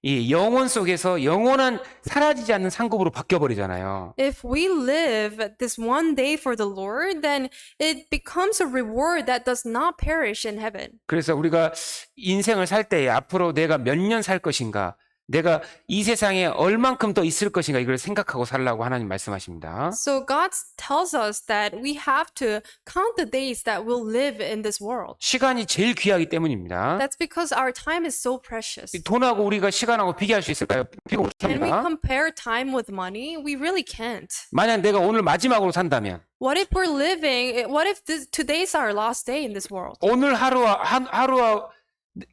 이 영혼 속에서 영원한 사라지지 않는 상급으로 바뀌어버리잖아요. If we live this one day for the Lord, then it becomes a reward that does not perish in heaven. 그래서 우리가 인생을 살 때에 앞으로 내가 몇 년 살 것인가, 내가 이 세상에 얼만큼 더 있을 것인가 이걸 생각하고 살라고 하나님 말씀하십니다. So God tells us that we have to count the days that we'll live in this world. 시간이 제일 귀하기 때문입니다. That's because our time is so precious. 이 돈하고 우리가 시간하고 비교할 수 있을까요? 비교 Can we 못합니다. compare time with money? We really can't. 만약 내가 오늘 마지막으로 산다면 What if we're living, what if today's our last day in this world? 오늘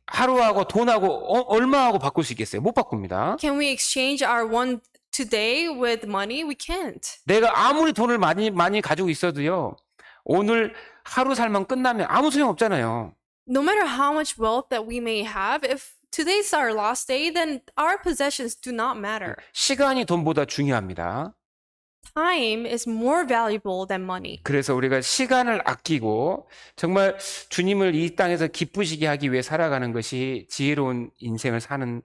하루하고 돈하고 얼마하고 바꿀 수 있겠어요? 못 바꿉니다. Can we exchange our one today with money? We can't. 내가 아무리 돈을 많이 가지고 있어도요. 오늘 하루 살만 끝나면 아무 소용 없잖아요. No matter how much wealth that we may have, if today's our last day, then our possessions do not matter. 시간이 돈보다 중요합니다. Time is more valuable than money. 그래서 우리가 시간을 아끼고 정말 주님을 이 땅에서 기쁘시게 하기 위해 살아가는 것이 지혜로운 인생을 사는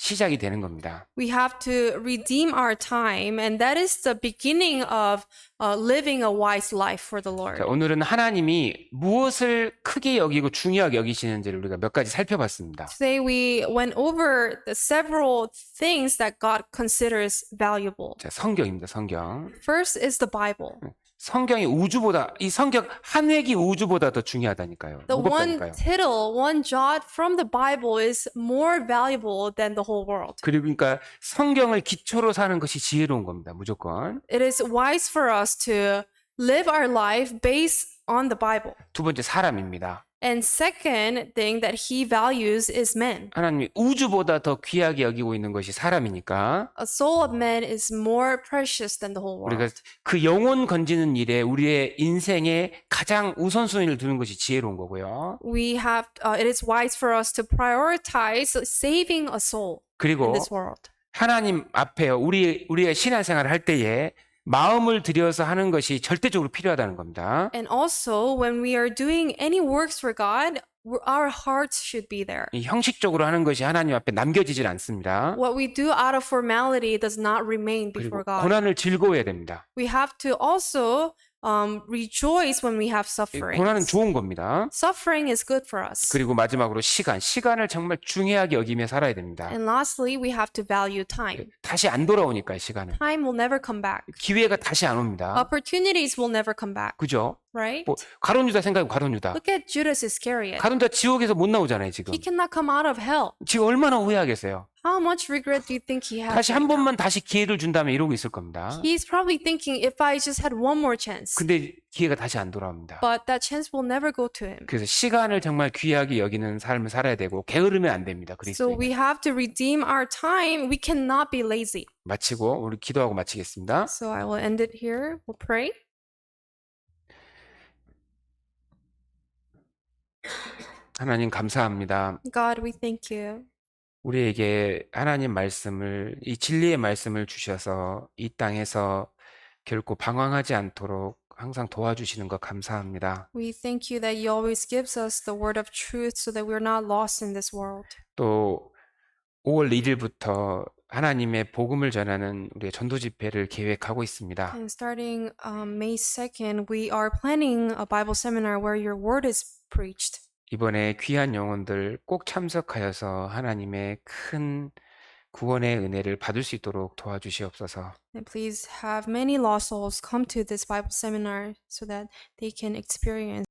시작이 되는 겁니다. We have to redeem our time, and that is the beginning of living a wise life for the Lord. 자, 오늘은 하나님이 무엇을 크게 여기고 중요하게 여기시는지를 우리가 몇 가지 살펴봤습니다. Today we went over the several things that God considers valuable. 자, 성경입니다. 성경. First is the Bible. 성경이 우주보다 이 성경 한 획이 우주보다 더 중요하다니까요. The one 무겁다니까요. tittle, one jot from the Bible is more valuable than the whole world. 그리고 그러니까 성경을 기초로 사는 것이 지혜로운 겁니다. 무조건. It is wise for us to live our life based on the Bible. 두 번째 사람입니다. And second thing that he values is men. 하나님이 우주보다 더 귀하게 여기고 있는 것이 사람이니까 A soul of man is more precious than the whole world. 우리가 그 영혼 건지는 일에 우리의 인생에 가장 우선순위를 두는 것이 지혜로운 거고요. It is wise for us to prioritize saving a soul in 그리고 this world. 하나님 앞에 우리의 신앙생활을 할 때에 마음을 들여서 하는 것이 절대적으로 필요하다는 겁니다. And also, when we are doing any works for God, our hearts should be there. 이 형식적으로 하는 것이 하나님 앞에 남겨지질 않습니다. What we do out of formality does not remain 그리고 before God. 고난을 즐거워해야 됩니다. We have to also rejoice when we have 이 suffering. 고난은 좋은 겁니다. Suffering is good for us. 그리고 마지막으로 시간을 정말 중요하게 여기며 살아야 됩니다. And lastly, we have to value time. 다시 안 돌아오니까요, 시간은. Time will never come back. 기회가 다시 안 옵니다. Opportunities will never come back, 그죠? right? 뭐 가론 유다 생각해 가론 유다. Look at Judas Iscariot. 가론 유다 지옥에서 못 나오잖아요, 지금. He cannot come out of hell. 지금 얼마나 후회하겠어요. How much regret do you think he has? 다시 한 right now? 번만 다시 기회를 준다면 이러고 있을 겁니다. He's probably thinking, if I just had one more chance. 근데 기회가 다시 안 돌아옵니다. But that chance will never go to him. 그래서 시간을 정말 귀하게 여기는 삶을 살아야 되고 게으르면 안 됩니다. So we 그리스도인은. have to redeem our time. We cannot be lazy. 마치고 우리 기도하고 마치겠습니다. So I will end it here. We'll pray. 하나님 감사합니다. God, we thank you. 우리에게 하나님 말씀을 이 진리의 말씀을 주셔서 이 땅에서 결코 방황하지 않도록 항상 도와주시는 것 감사합니다. We thank you that you always gives us the word of truth so that we're not lost in this world. 또 5월 1일부터 하나님의 복음을 전하는 우리의 전도 집회를 계획하고 있습니다. And starting May 2nd, we are planning a Bible seminar where your word is preached. 이번에 귀한 영혼들 꼭 참석하여서 하나님의 큰 구원의 은혜를 받을 수 있도록 도와주시옵소서. And please have many lost souls come to this Bible seminar so that they can experience